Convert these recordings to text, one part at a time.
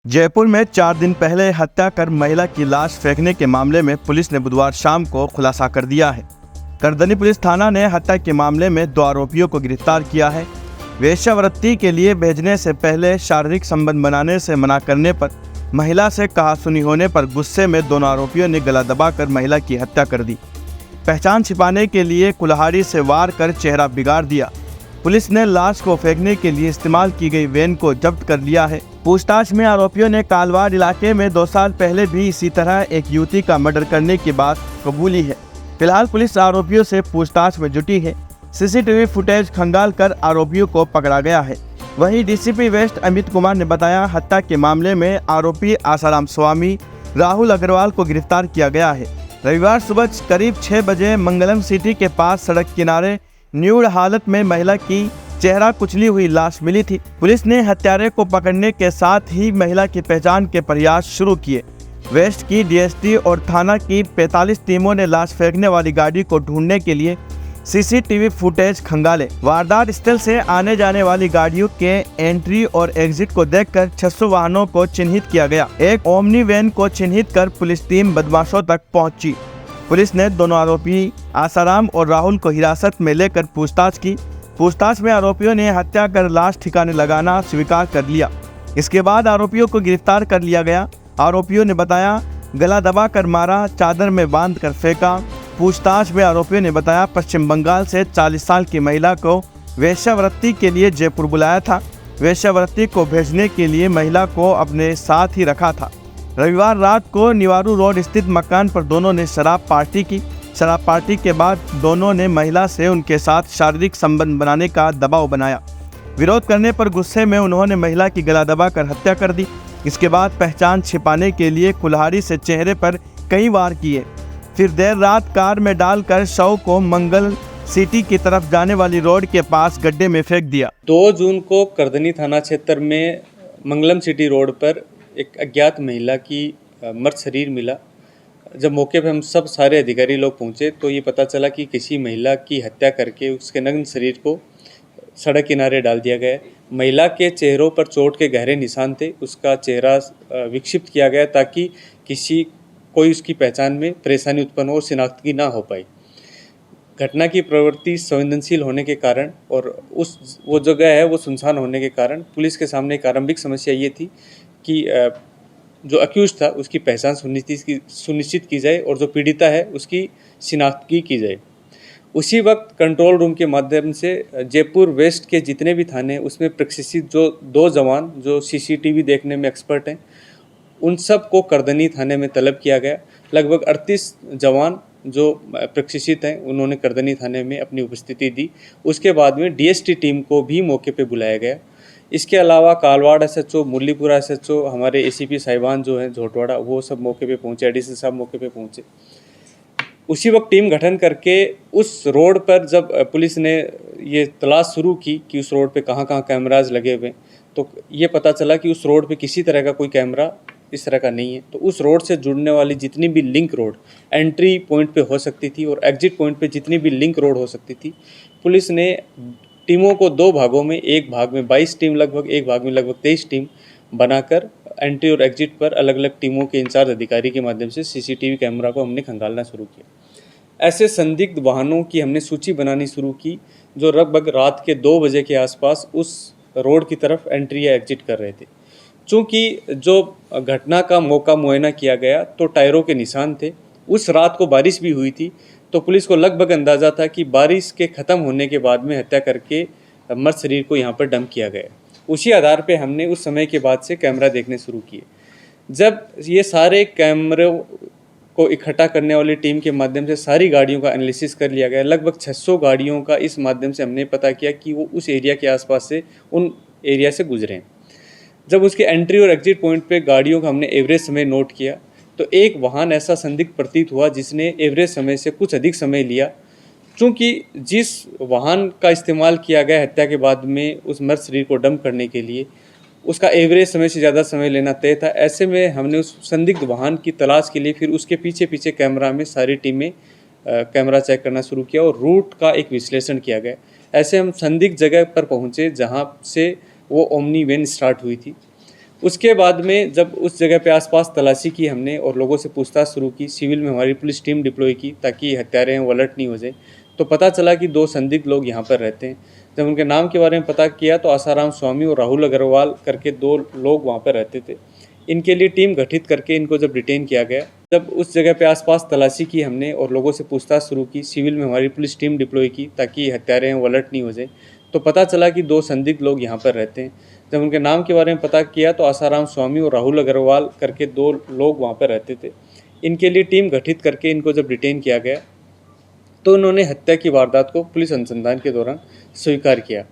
जयपुर में 4 दिन पहले हत्या कर महिला की लाश फेंकने के मामले में पुलिस ने बुधवार शाम को खुलासा कर दिया है। करधनी पुलिस थाना ने हत्या के मामले में 2 आरोपियों को गिरफ्तार किया है। वेश्यावृत्ति के लिए भेजने से पहले शारीरिक संबंध बनाने से मना करने पर महिला से कहासुनी होने पर गुस्से में दोनों आरोपियों ने गला दबाकर महिला की हत्या कर दी। पहचान छिपाने के लिए कुल्हाड़ी से वार कर चेहरा बिगाड़ दिया। पुलिस ने लाश को फेंकने के लिए इस्तेमाल की गई वैन को जब्त कर लिया है। पूछताछ में आरोपियों ने कालवाड़ इलाके में 2 साल पहले भी इसी तरह एक युवती का मर्डर करने की बात कबूली है। फिलहाल पुलिस आरोपियों से पूछताछ में जुटी है। सीसीटीवी फुटेज खंगाल कर आरोपियों को पकड़ा गया है। वहीं डीसीपी वेस्ट अमित कुमार ने बताया, हत्या के मामले में आरोपी आसाराम स्वामी राहुल अग्रवाल को गिरफ्तार किया गया है। रविवार सुबह करीब 6 बजे मंगलम सिटी के पास सड़क किनारे न्यूड हालत में महिला की चेहरा कुचली हुई लाश मिली थी। पुलिस ने हत्यारे को पकड़ने के साथ ही महिला की पहचान के प्रयास शुरू किए। वेस्ट की डीएसटी और थाना की 45 टीमों ने लाश फेंकने वाली गाड़ी को ढूंढने के लिए सीसीटीवी फुटेज खंगाले। वारदात स्थल से आने जाने वाली गाड़ियों के एंट्री और एग्जिट को देखकर 600 वाहनों को चिन्हित किया गया। एक ओमनी वैन को चिन्हित कर पुलिस टीम बदमाशों तक पहुंची। पुलिस ने दोनों आरोपी आसाराम और राहुल को हिरासत में लेकर पूछताछ की। पूछताछ में आरोपियों ने हत्या कर लाश ठिकाने लगाना स्वीकार कर लिया। इसके बाद आरोपियों को गिरफ्तार कर लिया गया। आरोपियों ने बताया, गला दबाकर मारा, चादर में बांधकर फेंका। पूछताछ में आरोपियों ने बताया, पश्चिम बंगाल से 40 साल की महिला को वेश्यावृत्ति के लिए जयपुर बुलाया था। वेश्यावृत्ति को भेजने के लिए महिला को अपने साथ ही रखा था। रविवार रात को निवारू रोड स्थित मकान पर दोनों ने शराब पार्टी की। शराब पार्टी के बाद दोनों ने महिला से उनके साथ शारीरिक संबंध बनाने का दबाव बनाया। विरोध करने पर गुस्से में उन्होंने महिला की गला दबाकर हत्या कर दी। इसके बाद पहचान छिपाने के लिए कुल्हाड़ी से चेहरे पर कई वार किए। फिर देर रात कार में डालकर शव को मंगल सिटी की तरफ जाने वाली रोड के पास गड्ढे में फेंक दिया। 2 जून को करधनी थाना क्षेत्र में मंगलम सिटी रोड पर एक अज्ञात महिला की मृत शरीर मिला। जब मौके पर हम सब सारे अधिकारी लोग पहुंचे तो ये पता चला कि किसी महिला की हत्या करके उसके नग्न शरीर को सड़क किनारे डाल दिया गया। महिला के चेहरों पर चोट के गहरे निशान थे। उसका चेहरा विक्षिप्त किया गया ताकि कोई उसकी पहचान में परेशानी उत्पन्न हो और शिनाख्त की ना हो पाई। घटना की प्रवृत्ति संवेदनशील होने के कारण और वो जगह है वो सुनसान होने के कारण पुलिस के सामने एक आरंभिक समस्या ये थी कि जो अक्यूज था उसकी पहचान सुनिश्चित की जाए और जो पीड़िता है उसकी शिनाख्त की जाए। उसी वक्त कंट्रोल रूम के माध्यम से जयपुर वेस्ट के जितने भी थाने उसमें प्रशिक्षित जो 2 जवान जो सीसीटीवी देखने में एक्सपर्ट हैं, उन सब को करधनी थाने में तलब किया गया। लगभग 38 जवान जो प्रशिक्षित हैं उन्होंने करधनी थाने में अपनी उपस्थिति दी। उसके बाद में डीएसटी टीम को भी मौके पे बुलाया गया। इसके अलावा कालवाड़ एसएचओ, मुरलीपुरा एसएचओ, हमारे एसीपी साहिबान जो हैं झोटवाड़ा, वो सब मौके पे पहुंचे। एडीसी साहब मौके पे पहुंचे। उसी वक्त टीम गठन करके उस रोड पर जब पुलिस ने ये तलाश शुरू की कि उस रोड पे कहाँ कहाँ कैमराज लगे हुए, तो ये पता चला कि उस रोड पे किसी तरह का कोई कैमरा इस तरह का नहीं है। तो उस रोड से जुड़ने वाली जितनी भी लिंक रोड एंट्री पॉइंट पे हो सकती थी और एग्जिट पॉइंट पे जितनी भी लिंक रोड हो सकती थी, पुलिस ने टीमों को 2 भागों में, एक भाग में 22 टीम लगभग, एक भाग में लगभग 23 टीम बनाकर एंट्री और एग्जिट पर अलग अलग टीमों के इंचार्ज अधिकारी के माध्यम से सीसीटीवी कैमरा को हमने खंगालना शुरू किया। ऐसे संदिग्ध वाहनों की हमने सूची बनानी शुरू की जो लगभग रात के 2 बजे के आसपास उस रोड की तरफ एंट्री या एग्जिट कर रहे थे। चूँकि जो घटना का मौका मुआयना किया गया तो टायरों के निशान थे। उस रात को बारिश भी हुई थी तो पुलिस को लगभग अंदाज़ा था कि बारिश के ख़त्म होने के बाद में हत्या करके मृत शरीर को यहाँ पर डंप किया गया। उसी आधार पे हमने उस समय के बाद से कैमरा देखने शुरू किए। जब ये सारे कैमरों को इकट्ठा करने वाली टीम के माध्यम से सारी गाड़ियों का एनालिसिस कर लिया गया। लगभग 600 गाड़ियों का इस माध्यम से हमने पता किया कि वो उस एरिया के आसपास से उन एरिया से गुजरे हैं। जब उसके एंट्री और एग्जिट पॉइंट पे गाड़ियों का हमने एवरेज समय नोट किया तो एक वाहन ऐसा संदिग्ध प्रतीत हुआ जिसने एवरेज समय से कुछ अधिक समय लिया। चूँकि जिस वाहन का इस्तेमाल किया गया हत्या के बाद में उस मृत शरीर को डंप करने के लिए, उसका एवरेज समय से ज़्यादा समय लेना तय था। ऐसे में हमने उस संदिग्ध वाहन की तलाश के लिए फिर उसके पीछे पीछे कैमरा में सारी टीमें कैमरा चेक करना शुरू किया और रूट का एक विश्लेषण किया गया। ऐसे हम संदिग्ध जगह पर पहुँचे जहाँ से वो ओमनी वैन स्टार्ट हुई थी। उसके बाद में जब उस जगह पे आसपास तलाशी की हमने और लोगों से पूछताछ शुरू की, सिविल में हमारी पुलिस टीम डिप्लॉय की ताकि हत्यारे हैं वो अलर्ट नहीं हो जाए, तो पता चला कि 2 संदिग्ध लोग यहाँ पर रहते हैं। जब उनके नाम के बारे में पता किया तो आसाराम स्वामी और राहुल अग्रवाल करके 2 लोग वहाँ पर रहते थे। इनके लिए टीम गठित करके इनको जब डिटेन किया गया, जब उस जगह पे आसपास तलाशी की हमने और लोगों से पूछताछ शुरू की, सिविल में हमारी पुलिस टीम डिप्लॉय की ताकि हत्यारे हैं वो अलर्ट नहीं हो जाए, तो पता चला कि 2 संदिग्ध लोग यहाँ पर रहते हैं। जब उनके नाम के बारे में पता किया तो आसाराम स्वामी और राहुल अग्रवाल करके 2 लोग वहाँ पर रहते थे। इनके लिए टीम गठित करके इनको जब डिटेन किया गया तो उन्होंने हत्या की वारदात को पुलिस अनुसंधान के दौरान स्वीकार किया।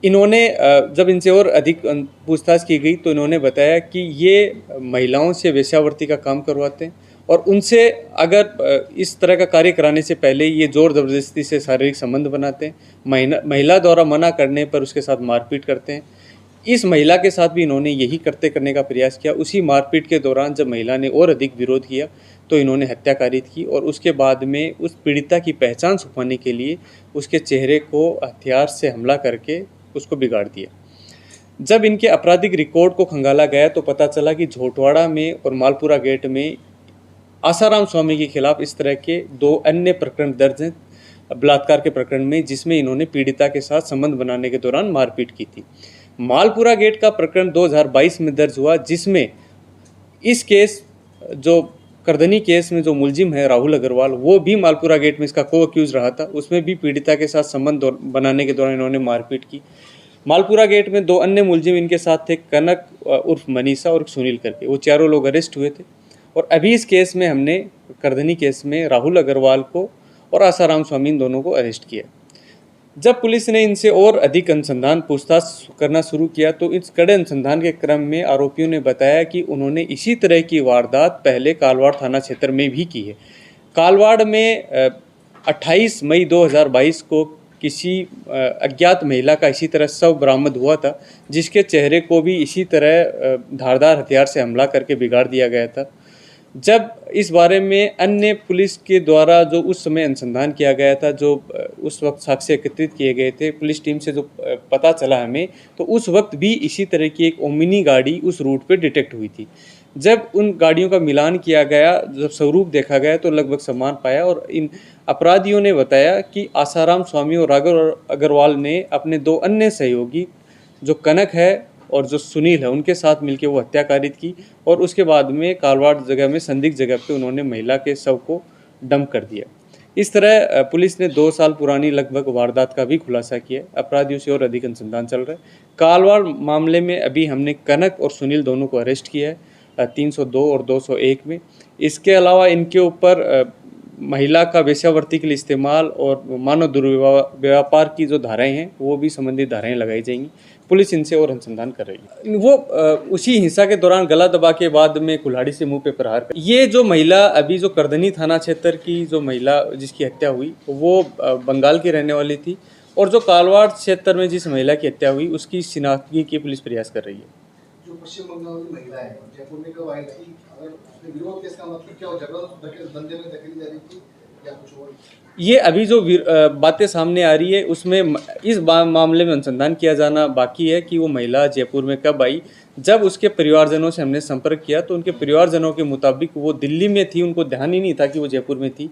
इन्होंने जब इनसे और अधिक पूछताछ की गई तो इन्होंने बताया कि ये महिलाओं से वेश्यावृत्ति का काम करवाते हैं और उनसे अगर इस तरह का कार्य कराने से पहले ये जोर ज़बरदस्ती से शारीरिक संबंध बनाते हैं। महिला द्वारा मना करने पर उसके साथ मारपीट करते हैं। इस महिला के साथ भी इन्होंने यही करने का प्रयास किया। उसी मारपीट के दौरान जब महिला ने और अधिक विरोध किया तो इन्होंने हत्या कारित की और उसके बाद में उस पीड़िता की पहचान छुपाने के लिए उसके चेहरे को हथियार से हमला करके उसको बिगाड़ दिया। जब इनके आपराधिक रिकॉर्ड को खंगाला गया तो पता चला कि झोटवाड़ा में और मालपुरा गेट में आसाराम स्वामी के खिलाफ इस तरह के 2 अन्य प्रकरण दर्ज हैं बलात्कार के प्रकरण में, जिसमें इन्होंने पीड़िता के साथ संबंध बनाने के दौरान मारपीट की थी। मालपुरा गेट का प्रकरण 2022 में दर्ज हुआ, जिसमें इस केस जो करधनी केस में जो मुलजिम है राहुल अग्रवाल, वो भी मालपुरा गेट में इसका को अक्यूज रहा था। उसमें भी पीड़िता के साथ संबंध बनाने के दौरान इन्होंने मारपीट की। मालपुरा गेट में 2 अन्य मुलजिम इनके साथ थे, कनक उर्फ मनीषा और सुनील करके। वो चारों लोग अरेस्ट हुए थे और अभी इस केस में हमने करधनी केस में राहुल अग्रवाल को और आसाराम स्वामी इन दोनों को अरेस्ट किया। जब पुलिस ने इनसे और अधिक अनुसंधान पूछताछ करना शुरू किया तो इस कड़े अनुसंधान के क्रम में आरोपियों ने बताया कि उन्होंने इसी तरह की वारदात पहले कालवाड़ थाना क्षेत्र में भी की है। कालवाड़ में 28 मई 2022 को किसी अज्ञात महिला का इसी तरह शव बरामद हुआ था, जिसके चेहरे को भी इसी तरह धारदार हथियार से हमला करके बिगाड़ दिया गया था। जब इस बारे में अन्य पुलिस के द्वारा जो उस समय अनुसंधान किया गया था, जो उस वक्त साक्ष्य एकत्रित किए गए थे पुलिस टीम से, जो पता चला हमें, तो उस वक्त भी इसी तरह की एक ओमिनी गाड़ी उस रूट पे डिटेक्ट हुई थी। जब उन गाड़ियों का मिलान किया गया, जब स्वरूप देखा गया तो लगभग समान पाया और इन अपराधियों ने बताया कि आसाराम स्वामी और राघव अग्रवाल ने अपने 2 अन्य सहयोगी जो कनक है और जो सुनील है उनके साथ मिलकर वो हत्या कारित की और उसके बाद में कालवाड़ जगह में संदिग्ध जगह पे उन्होंने महिला के शव को डंप कर दिया। इस तरह पुलिस ने 2 साल पुरानी लगभग वारदात का भी खुलासा किया। अपराधियों से और अधिक अनुसंधान चल रहा है। कालवाड़ मामले में अभी हमने कनक और सुनील दोनों को अरेस्ट किया है 302 और 201 में। इसके अलावा इनके ऊपर महिला का वेश्यावृत्ति के लिए इस्तेमाल और मानव दुर्व्यापार की जो धाराएं हैं वो भी संबंधित धाराएं लगाई जाएंगी। पुलिस इनसे और अनुसंधान कर रही है। वो उसी हिंसा के दौरान गला दबा के बाद में कुल्हाड़ी से मुंह पे प्रहार कर। ये जो महिला अभी जो करधनी थाना क्षेत्र की जो महिला जिसकी हत्या हुई वो बंगाल की रहने वाली थी और जो कालवाड़ क्षेत्र में जिस महिला की हत्या हुई उसकी शिनाख्त की पुलिस प्रयास कर रही है। जो पश्चिम बंगाल की महिला है जयपुर में कब आई थी, अगर उसने विरोध किसका मतलब क्या हो, झगड़ा धंधे में धकेली जा रही थी या कुछ और? ये अभी जो बातें सामने आ रही है उसमें इस मामले में अनुसंधान किया जाना बाकी है कि वो महिला जयपुर में कब आई। जब उसके परिवारजनों से हमने संपर्क किया तो उनके परिवारजनों के मुताबिक वो दिल्ली में थी, उनको ध्यान ही नहीं था कि वो जयपुर में थी।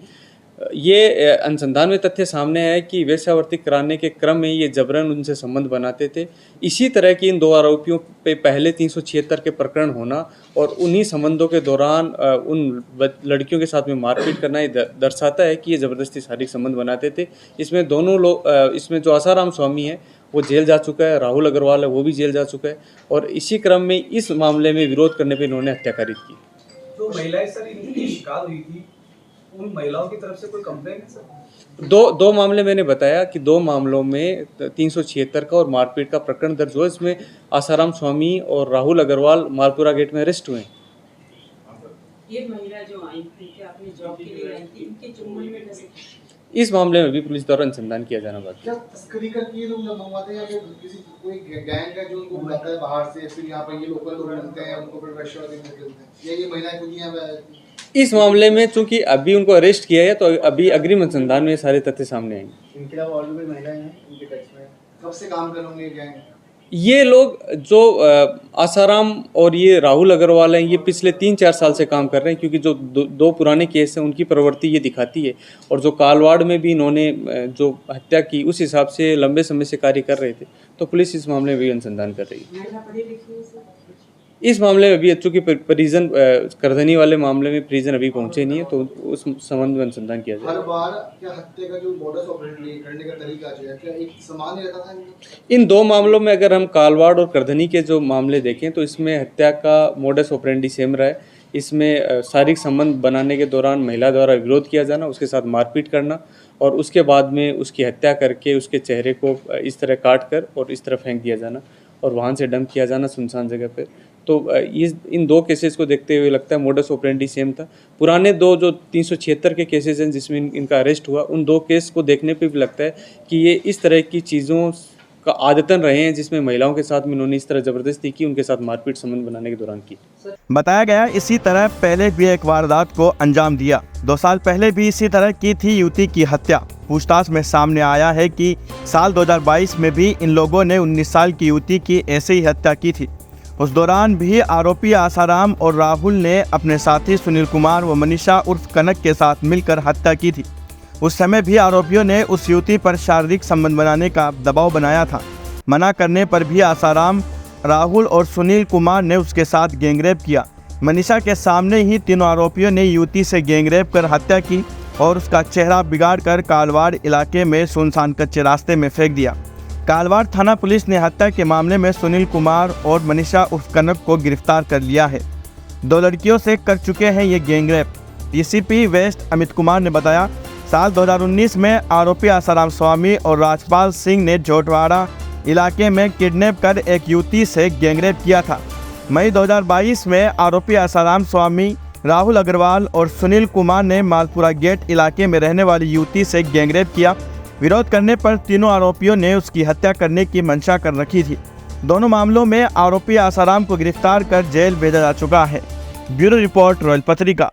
ये अनुसंधान में तथ्य सामने है कि वेश्यावृत्ति कराने के क्रम में ये जबरन उनसे संबंध बनाते थे। इसी तरह की इन 2 आरोपियों पे पहले 376 के प्रकरण होना और उन्हीं संबंधों के दौरान उन लड़कियों के साथ में मारपीट करना ये दर्शाता है कि ये ज़बरदस्ती शारीरिक संबंध बनाते थे। इसमें दोनों लोग, इसमें जो आसाराम स्वामी है वो जेल जा चुका है, राहुल अग्रवाल है वो भी जेल जा चुका है और इसी क्रम में इस मामले में विरोध करने पर इन्होंने हत्या कारित की। जो महिलाएं सर इनकी शिकार हुई थी उन महिलाओं की तरफ से कोई कंप्लेंट है सर? दो मामले मैंने बताया कि 2 मामलों में 376 का और मारपीट का प्रकरण दर्ज हुआ। इसमें आसाराम स्वामी और राहुल अग्रवाल मालपुरा गेट में अरेस्ट हुए। ये महिला जो आई थी कि आपने जॉब के लिए आई थी, इनके चुंगल में कैसे? इस मामले में भी पुलिस द्वारा अनुसंधान किया जाना बाकी। क्या तस्करी करके ये लोग जब मंगवाते हैं या फिर किसी कोई गैंग है जो उनको बुलाता है बाहर से, फिर यहाँ पर ये लोकल लोग मिलते हैं उनको फिर रेस्टोरेंट में मिलते हैं, ये महिलाएं खुद यहाँ पे? इस मामले में चूंकि अभी उनको अरेस्ट किया है तो अभी अग्रिम अनुसंधान में सारे तथ्य सामने आएंगे। इनके अलावा और भी महिलाएं हैं इनके टच में? कब से काम कर रहे होंगे गैंग? ये लोग जो आसाराम और ये राहुल अग्रवाल हैं, ये पिछले 3-4 साल से काम कर रहे हैं, क्योंकि जो दो पुराने केस हैं उनकी प्रवृत्ति ये दिखाती है। और जो कालवाड़ में भी इन्होंने जो हत्या की उस हिसाब से लंबे समय से कार्य कर रहे थे, तो पुलिस इस मामले में भी अनुसंधान कर रही है। महिला पढ़ी लिखी है सर? इस मामले में भी चूँकि परिजन करधनी वाले मामले में परिजन अभी पहुंचे नहीं है, तो उस संबंध में अनुसंधान किया जाए। हर बार क्या हत्या का जो मॉडस ऑपरेंडी करने का तरीका जो है क्या एक समान ही रहता था इनका? इन दो मामलों में अगर हम कालवाड़ और करधनी के जो मामले देखें तो इसमें हत्या का मोडस ऑपरेंडी सेम रहा है। इसमें शारीरिक संबंध बनाने के दौरान महिला द्वारा विरोध किया जाना, उसके साथ मारपीट करना और उसके बाद में उसकी हत्या करके उसके चेहरे को इस तरह काट कर और इस तरह फेंक दिया जाना और वाहन से डंप किया जाना सुनसान जगह पर। तो इन दो केसेस को देखते हुए लगता है मोडस ऑपरेंडी सेम था। पुराने दो जो 376 के केसेस हैं जिसमें इनका अरेस्ट हुआ, उन दो केस को देखने पे भी लगता है कि ये इस तरह की चीज़ों का आदतन रहे हैं जिसमें महिलाओं के साथ में उन्होंने इस तरह ज़बरदस्ती की, उनके साथ मारपीट संबंध बनाने के दौरान की। बताया गया इसी तरह पहले भी एक वारदात को अंजाम दिया। 2 साल पहले भी इसी तरह की थी युवती की हत्या। पूछताछ में सामने आया है कि साल 2022 में भी इन लोगों ने 19 साल की युवती की ऐसे ही हत्या की थी। उस दौरान भी आरोपी आसाराम और राहुल ने अपने साथी सुनील कुमार व मनीषा उर्फ कनक के साथ मिलकर हत्या की थी। उस समय भी आरोपियों ने उस युवती पर शारीरिक संबंध बनाने का दबाव बनाया था। मना करने पर भी आसाराम, राहुल और सुनील कुमार ने उसके साथ गैंगरेप किया। मनीषा के सामने ही तीनों आरोपियों ने युवती से गैंगरेप कर हत्या की और उसका चेहरा बिगाड़कर कालवाड़ इलाके में सुनसान कच्चे रास्ते में फेंक दिया। कालवाड़ थाना पुलिस ने हत्या के मामले में सुनील कुमार और मनीषा उर्फ कनक को गिरफ्तार कर लिया है। 2 लड़कियों से कर चुके हैं ये gangrape. DCP west Amit Kumar ने बताया, साल 2019 में आरोपी आसाराम स्वामी और राजपाल सिंह ने जोटवाड़ा इलाके में किडनैप कर एक युवती से गैंगरेप किया था। मई 2022 में आरोपी आसाराम स्वामी, राहुल अग्रवाल और सुनील कुमार ने मालपुरा गेट इलाके में रहने वाली युवती से गैंगरेप किया। विरोध करने पर तीनों आरोपियों ने उसकी हत्या करने की मंशा कर रखी थी। दोनों मामलों में आरोपी आसाराम को गिरफ्तार कर जेल भेजा जा चुका है। ब्यूरो रिपोर्ट, रॉयल पत्रिका।